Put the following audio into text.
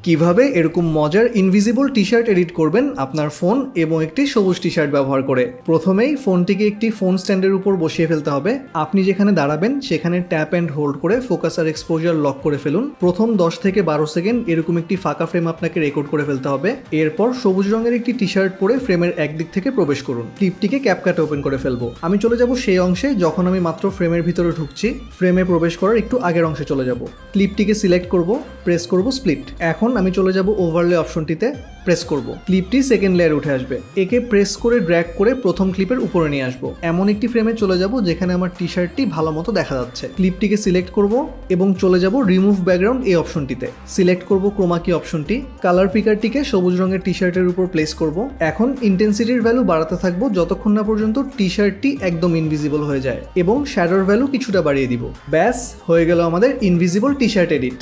কিভাবে এরকম মজার ইনভিজিবল টি শার্ট এডিট করবেন আপনার ফোন এবং একটি সবুজ টি শার্ট ব্যবহার করে। প্রথমেই ফোনটিকে একটি ফোন স্ট্যান্ডের উপর বসিয়ে ফেলতে হবে। আপনি যেখানে দাঁড়াবেন সেখানে ট্যাপ অ্যান্ড হোল্ড করে ফোকাস আর এক্সপোজার লক করে ফেলুন। প্রথম 10 থেকে 12 সেকেন্ড এরকম একটি ফাঁকা ফ্রেম আপনাকে রেকর্ড করে ফেলতে হবে। এরপর সবুজ রঙের একটি টি শার্ট পরে ফ্রেমের একদিক থেকে প্রবেশ করুন। ক্লিপটিকে ক্যাপকাটে ওপেন করে ফেলবো। আমি চলে যাব সেই অংশে যখন আমি মাত্র ফ্রেমের ভিতরে ঢুকছি। ফ্রেমে প্রবেশ করার একটু আগের অংশে চলে যাব। ক্লিপটিকে সিলেক্ট করব, প্রেস করব স্প্লিট। এখন আমি চলে যাব ওভারলে অপশনটিতে, প্রেস করব। ক্লিপটি সেকেন্ড লেয়ার উঠে আসবে। একে প্রেস করে ড্র্যাগ করে প্রথম ক্লিপের উপরে নিয়ে আসবো। এমন একটি ফ্রেমে চলে যাব যেখানে আমার টি শার্টটি ভালো মতো দেখা যাচ্ছে। ক্লিপটিকে সিলেক্ট করব এবং চলে যাব রিমুভ ব্যাকগ্রাউন্ড এই অপশনটিতে। সিলেক্ট করব ক্রোমা কি অপশনটি। কালার পিকারটিকে সবুজ রঙের টি শার্টের উপর প্লেস করব। এখন ইন্টেন্সিটির ভ্যালু বাড়াতে থাকবো যতক্ষণ না পর্যন্ত টি শার্টটি একদম ইনভিজিবল হয়ে যায় এবং শ্যাডোর ভ্যালু কিছুটা বাড়িয়ে দিব। ব্যাস, হয়ে গেল আমাদের ইনভিজিবল টি শার্ট এডিট।